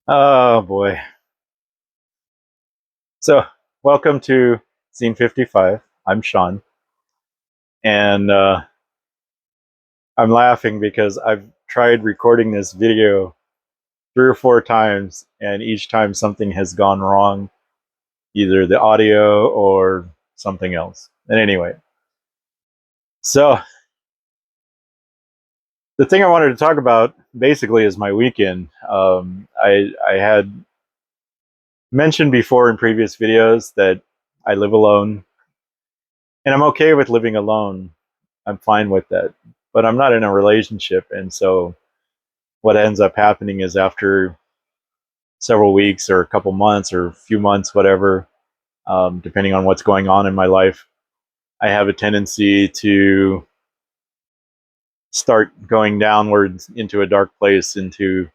Oh boy. So, welcome to Scene 55. I'm Sean, and I'm laughing because I've tried recording this video 3 or 4 times, and each time something has gone wrong, either the audio or something else. And anyway, so the thing I wanted to talk about basically is my weekend. I had mentioned before in previous videos that I live alone, and I'm okay with living alone. I'm fine with that. But I'm not in a relationship, and so what ends up happening is after several weeks or a couple months or a few months, whatever, depending on what's going on in my life, I have a tendency to start going downwards into a dark place, into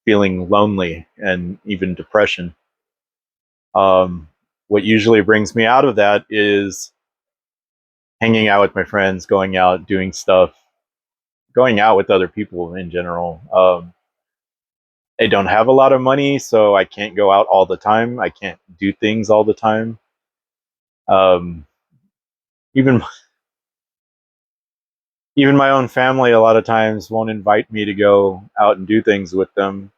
feeling lonely and even depression. What usually brings me out of that is hanging out with my friends, going out, doing stuff, going out with other people in general. I don't have a lot of money, so I can't go out all the time. I can't do things all the time. Um, even even my own family a lot of times won't invite me to go out and do things with them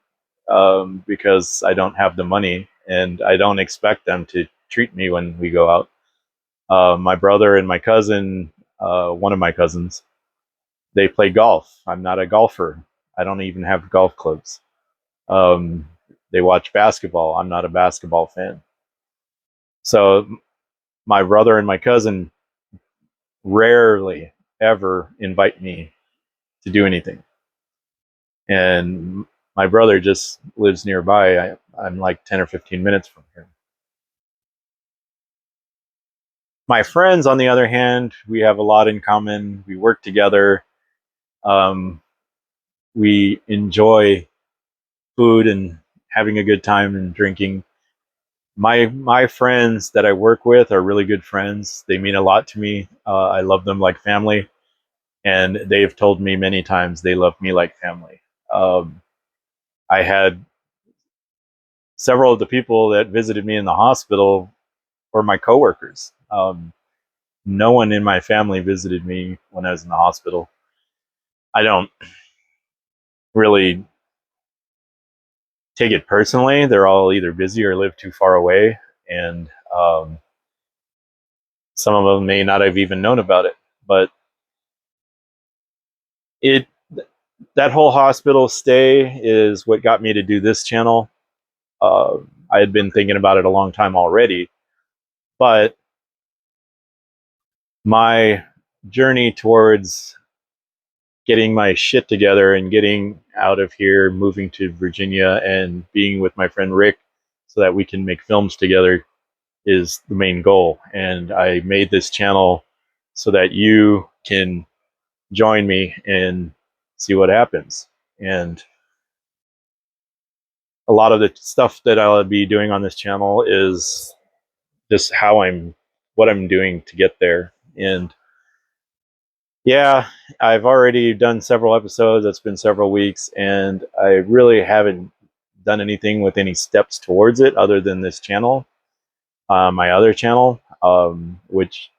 because I don't have the money, and I don't expect them to treat me when we go out. My brother and my cousin, one of my cousins, they play golf. I'm not a golfer. I don't even have golf clubs. Um, they watch basketball. I'm not a basketball fan. So my brother and my cousin rarely ever invite me to do anything. And my brother just lives nearby. I'm like 10 or 15 minutes from here. My friends, on the other hand, we have a lot in common. We work together. Um, we enjoy food and having a good time and drinking. My friends that I work with are really good friends. They mean a lot to me. I love them like family, and they've told me many times they love me like family. Um, I had several of the people that visited me in the hospital were my coworkers. No one in my family visited me when I was in the hospital. I don't really take it personally. They're all either busy or live too far away, and some of them may not have even known about it. But it that whole hospital stay is what got me to do this channel. Uh, I had been thinking about it a long time already, but my journey towards getting my shit together and getting out of here, moving to Virginia, and being with my friend Rick so that we can make films together is the main goal. And I made this channel so that you can join me and see what happens. And a lot of the stuff that I'll be doing on this channel is just what I'm doing to get there. And yeah, I've already done several episodes. It's been several weeks, and I really haven't done anything with any steps towards it other than this channel, my other channel, which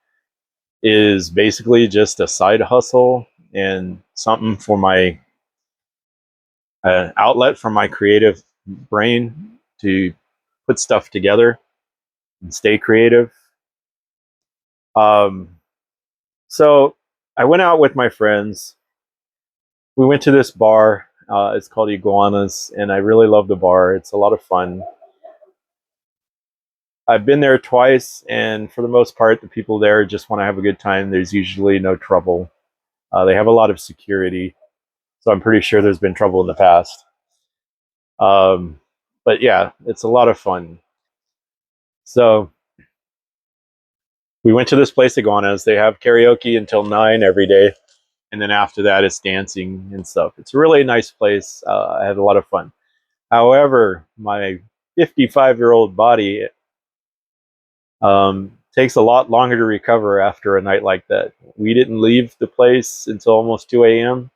is basically just a side hustle and something for my outlet for my creative brain to put stuff together and stay creative. Um, so I went out with my friends. We went to this bar. It's called Iguanas, and I really love the bar. It's a lot of fun. I've been there twice, and for the most part, the people there just want to have a good time. There's usually no trouble. They have a lot of security, so I'm pretty sure there's been trouble in the past. Um, but yeah, it's a lot of fun. So we went to this place, Iguanas. They have karaoke until 9 every day, and then after that, it's dancing and stuff. It's a really nice place. I had a lot of fun. However, my 55-year-old body takes a lot longer to recover after a night like that. We didn't leave the place until almost 2 a.m.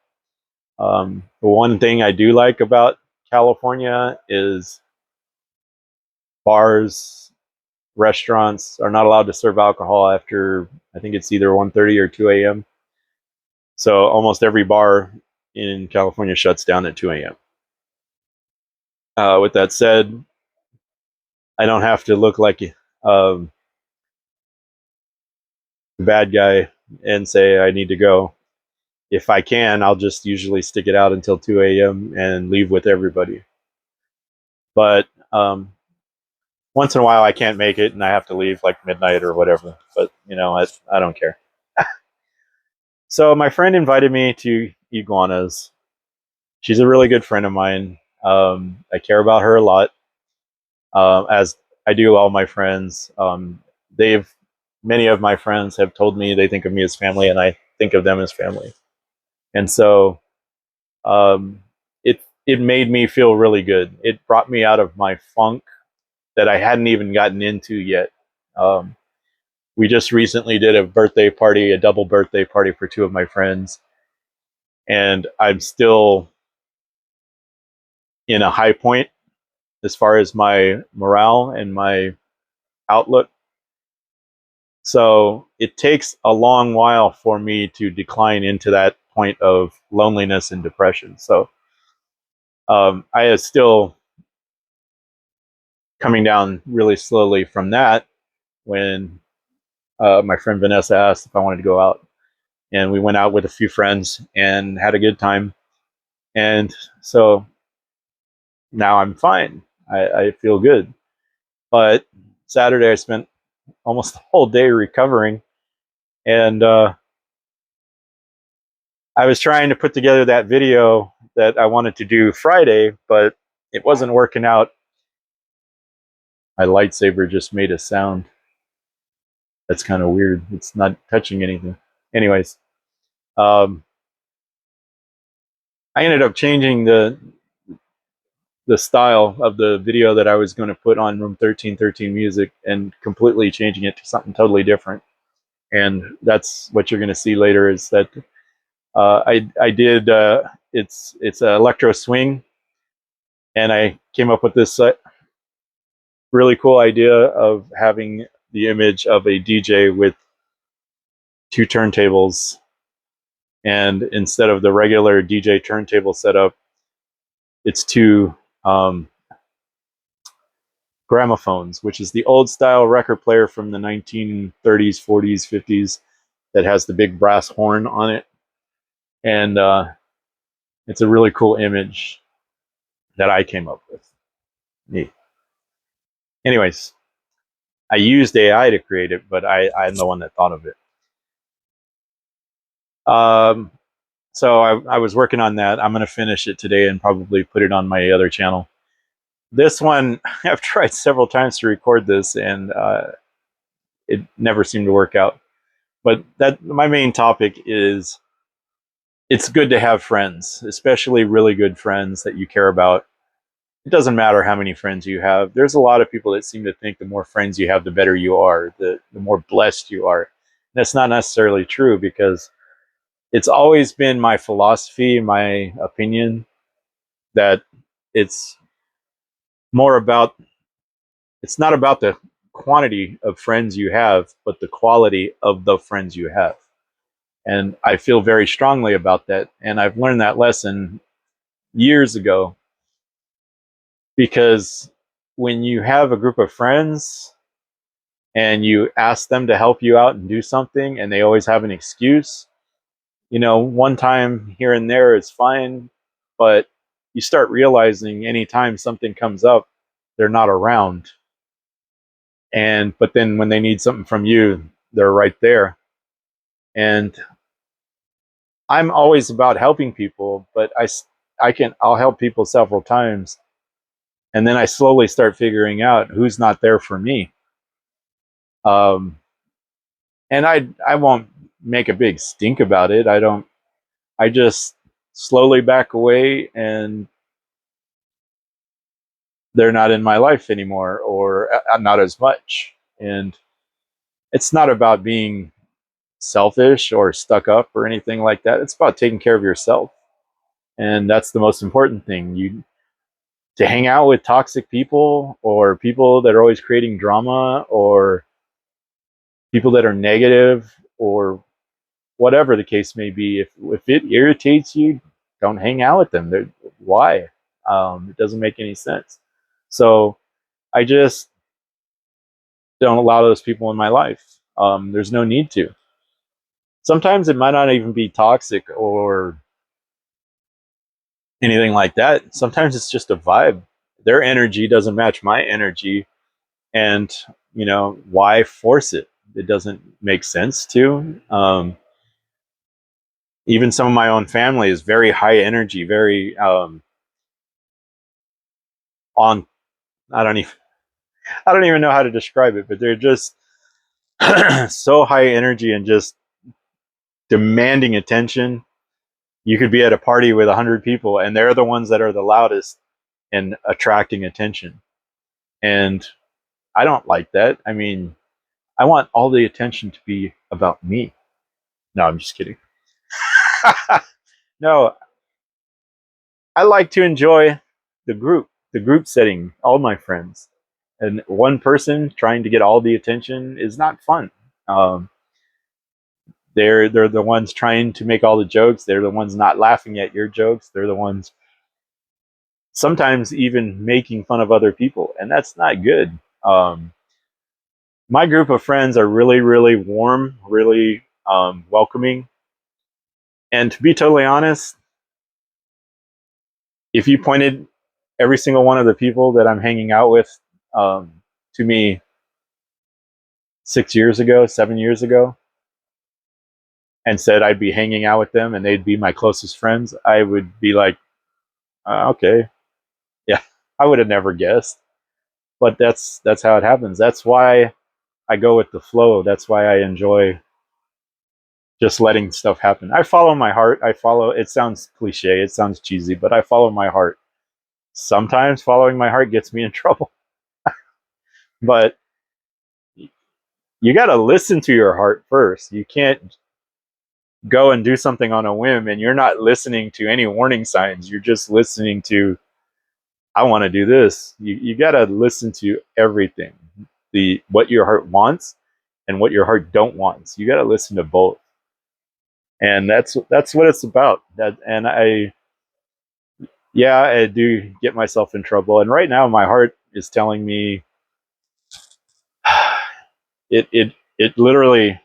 The one thing I do like about California is bars, restaurants are not allowed to serve alcohol after, I think it's either 1:30 or 2 a.m. So almost every bar in California shuts down at 2 a.m. With that said, I don't have to look like um, a bad guy and say I need to go. If I can, I'll just usually stick it out until 2 a.m. and leave with everybody. But once in a while, I can't make it and I have to leave like midnight or whatever. But, I don't care. So my friend invited me to Iguanas. She's a really good friend of mine. I care about her a lot, as I do all my friends. They've Many of my friends have told me they think of me as family, and I think of them as family. And so um, it made me feel really good. It brought me out of my funk that I hadn't even gotten into yet. Um, we just recently did a birthday party, a double birthday party for two of my friends, and I'm still in a high point as far as my morale and my outlook. So it takes a long while for me to decline into that point of loneliness and depression. So I am still coming down really slowly from that when my friend Vanessa asked if I wanted to go out. And we went out with a few friends and had a good time. And so now I'm fine. I feel good. But Saturday, I spent almost the whole day recovering. And I was trying to put together that video that I wanted to do Friday, but it wasn't working out. My lightsaber just made a sound. That's kind of weird. It's not touching anything. Anyways, um, I ended up changing the style of the video that I was going to put on Room 1313 Music and completely changing it to something totally different. And that's what you're going to see later. Is that I did it's electro swing, and I came up with this really cool idea of having the image of a DJ with two turntables, and instead of the regular DJ turntable setup, it's two um, gramophones, which is the old style record player from the 1930s, 40s, 50s that has the big brass horn on it. And it's a really cool image that I came up with. Neat. Anyways, I used AI to create it, but I'm the one that thought of it. Um, so I was working on that. I'm going to finish it today and probably put it on my other channel. This one, I've tried several times to record this, and it never seemed to work out. But that my main topic is it's good to have friends, especially really good friends that you care about. It doesn't matter how many friends you have. There's a lot of people that seem to think the more friends you have, the better you are, the more blessed you are. And that's not necessarily true, because it's always been my philosophy, my opinion, that it's more about, it's not about the quantity of friends you have, but the quality of the friends you have. And I feel very strongly about that. And I've learned that lesson years ago, because when you have a group of friends and you ask them to help you out and do something and they always have an excuse, one time here and there is fine, but you start realizing anytime something comes up, they're not around. But then when they need something from you, they're right there. And I'm always about helping people, but I'll help people several times, and then I slowly start figuring out who's not there for me. Um, and I won't make a big stink about it. I just slowly back away, and they're not in my life anymore, or not as much. And it's not about being selfish or stuck up or anything like that. It's about taking care of yourself. And that's the most important thing. to hang out with toxic people or people that are always creating drama or people that are negative or whatever the case may be. If it irritates you, don't hang out with them. Why? It doesn't make any sense. So I just don't allow those people in my life. There's no need to. Sometimes it might not even be toxic or anything like that. Sometimes it's just a vibe. Their energy doesn't match my energy, and why force it? It doesn't make sense to. Even some of my own family is very high energy, very on. I don't even. I don't even know how to describe it, but they're just so high energy and just demanding attention. You could be at a party with 100 people, and they're the ones that are the loudest and attracting attention. And I don't like that. I mean, I want all the attention to be about me. No, I'm just kidding. No, I like to enjoy the group setting, all my friends. And one person trying to get all the attention is not fun. Um, they're the ones trying to make all the jokes. They're the ones not laughing at your jokes. They're the ones sometimes even making fun of other people, and that's not good. My group of friends are really, really warm, really welcoming. And to be totally honest, if you pointed every single one of the people that I'm hanging out with to me 6 years ago, 7 years ago, and said I'd be hanging out with them and they'd be my closest friends, I would be like, okay, yeah, I would have never guessed. But that's how it happens. That's why I go with the flow. That's why I enjoy just letting stuff happen. I follow my heart. I follow. It sounds cliche. It sounds cheesy, but I follow my heart. Sometimes following my heart gets me in trouble, but you got to listen to your heart first. You can't go and do something on a whim and you're not listening to any warning signs. You're just listening to, I want to do this. You got to listen to everything, the what your heart wants and what your heart don't want. So you got to listen to both, and that's what it's about. That and yeah, I do get myself in trouble, and right now my heart is telling me it literally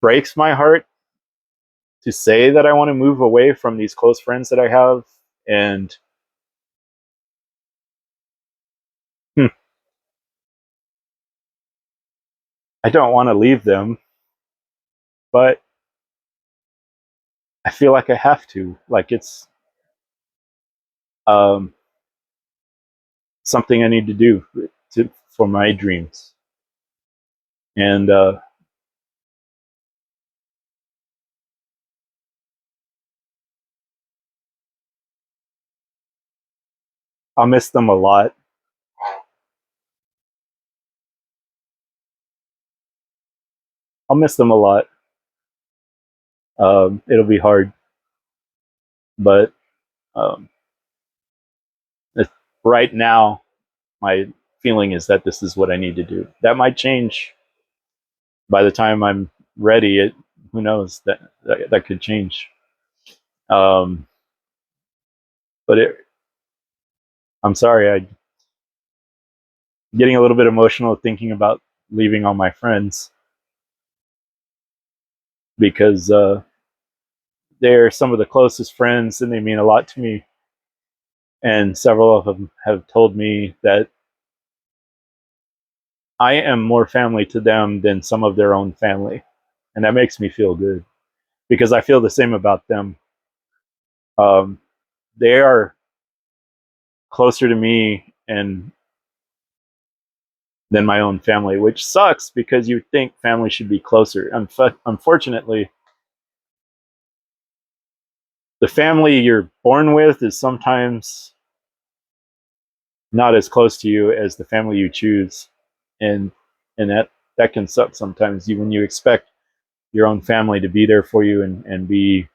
breaks my heart to say that I want to move away from these close friends that I have, and I don't want to leave them, but I feel like I have to. Like it's um, something I need to do for my dreams, and I'll miss them a lot. I'll miss them a lot. It'll be hard, but um, right now, my feeling is that this is what I need to do. That might change by the time I'm ready. Who knows that could change. Um, but I'm sorry, I'm getting a little bit emotional thinking about leaving all my friends because they're some of the closest friends and they mean a lot to me. And several of them have told me that I am more family to them than some of their own family. And that makes me feel good because I feel the same about them. Um, they are closer to me and than my own family, which sucks because you think family should be closer. Unfortunately, the family you're born with is sometimes not as close to you as the family you choose, and that can suck sometimes. When you expect your own family to be there for you and be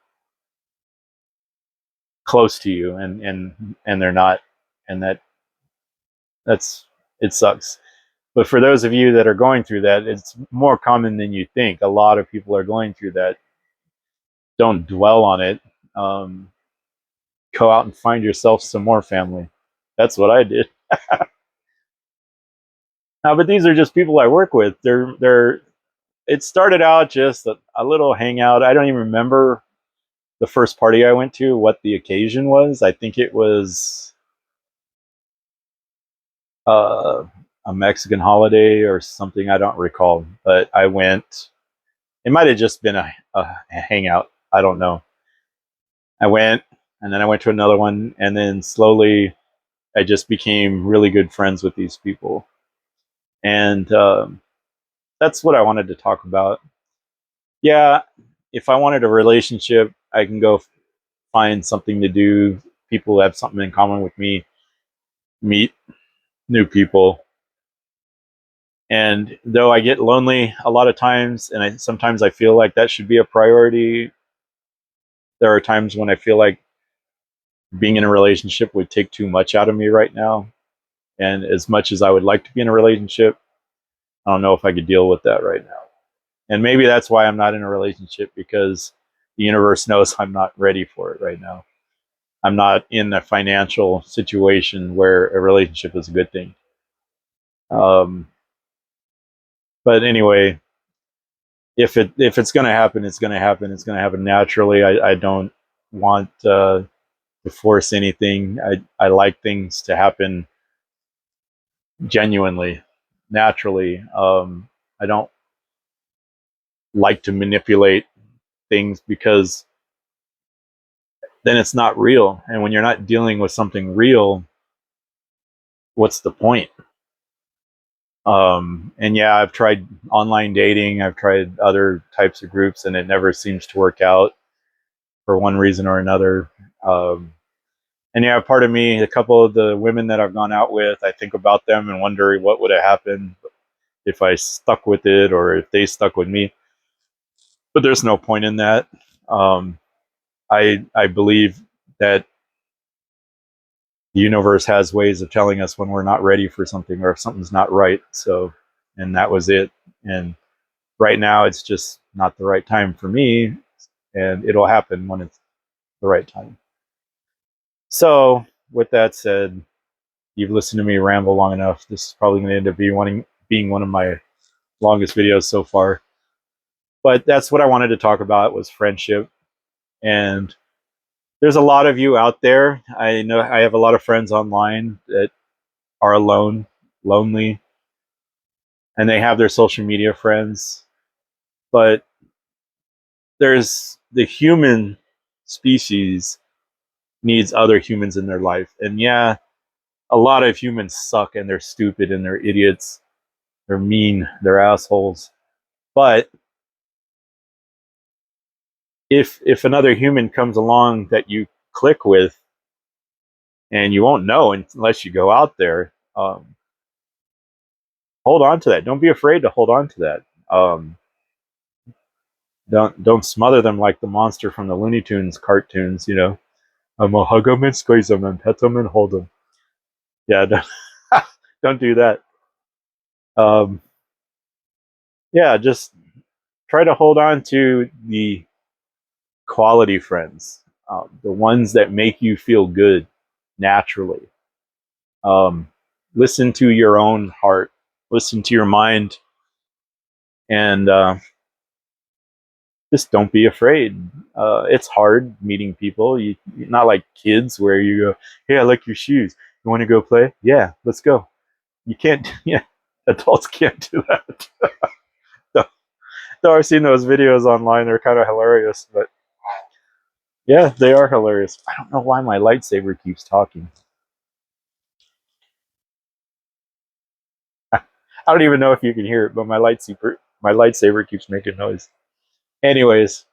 close to you, and they're not. and that's it sucks. But for those of you that are going through that, it's more common than you think. A lot of people are going through that. Don't dwell on it. Um, Go out and find yourself some more family. That's what I did. Now, but these are just people I work with. They're. It started out just a little hangout. I don't even remember the first party I went to, what the occasion was. I think it was uh, a Mexican holiday or something. I don't recall, but I went. It might have just been a hangout. I don't know. I went, and then I went to another one, and then slowly I just became really good friends with these people, and that's what I wanted to talk about. Yeah, if I wanted a relationship, I can go find something to do. People have something in common with me, meet new people. And though I get lonely a lot of times, and sometimes I feel like that should be a priority, there are times when I feel like being in a relationship would take too much out of me right now. And as much as I would like to be in a relationship, I don't know if I could deal with that right now. And maybe that's why I'm not in a relationship, because the universe knows I'm not ready for it right now. I'm not in a financial situation where a relationship is a good thing. Um, but anyway, if it's going to happen, it's going to happen. It's going to happen naturally. I don't want to force anything. I like things to happen genuinely, naturally. I don't like to manipulate things, because then it's not real. And when you're not dealing with something real, what's the point? And yeah, I've tried online dating, I've tried other types of groups, and it never seems to work out for one reason or another. And yeah, part of me, a couple of the women that I've gone out with, I think about them and wonder what would have happened if I stuck with it, or if they stuck with me. But there's no point in that. Um, I believe that the universe has ways of telling us when we're not ready for something, or if something's not right. So, and that was it. And right now, it's just not the right time for me, and it'll happen when it's the right time. So, with that said, you've listened to me ramble long enough. This is probably going to end up being one of my longest videos so far. But that's what I wanted to talk about, was friendship. And there's a lot of you out there. I know I have a lot of friends online that are alone, lonely, and they have their social media friends. But there's the human species needs other humans in their life. And yeah, a lot of humans suck, and they're stupid, and they're idiots. They're mean, they're assholes. But if another human comes along that you click with, and you won't know unless you go out there, hold on to that. Don't be afraid to hold on to that. Don't smother them like the monster from the Looney Tunes cartoons. I'm gonna hug them and squeeze them and pet them and hold them. Yeah, don't do that. Um, yeah, just try to hold on to the quality friends, the ones that make you feel good naturally. Um, Listen to your own heart, listen to your mind, and just don't be afraid. It's hard meeting people. You're not like kids where you go, "Hey, I like your shoes. You want to go play? Yeah, let's go." You can't. Yeah, adults can't do that. Though I've seen those videos online, they're kind of hilarious. But yeah, they are hilarious. I don't know why my lightsaber keeps talking. I don't even know if you can hear it, but my lightsaber keeps making noise. Anyways,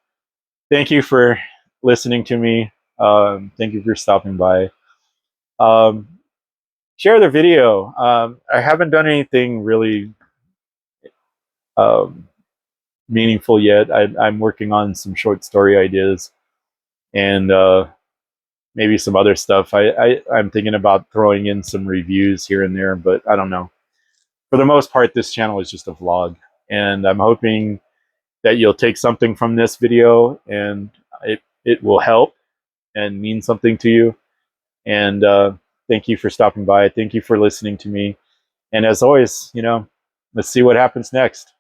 thank you for listening to me. Thank you for stopping by. Um, Share the video. I haven't done anything really um, meaningful yet. I'm working on some short story ideas, and maybe some other stuff. I'm thinking about throwing in some reviews here and there, but I don't know. For the most part, this channel is just a vlog, and I'm hoping that you'll take something from this video and it will help and mean something to you. And thank you for stopping by. Thank you for listening to me. And as always, let's see what happens next.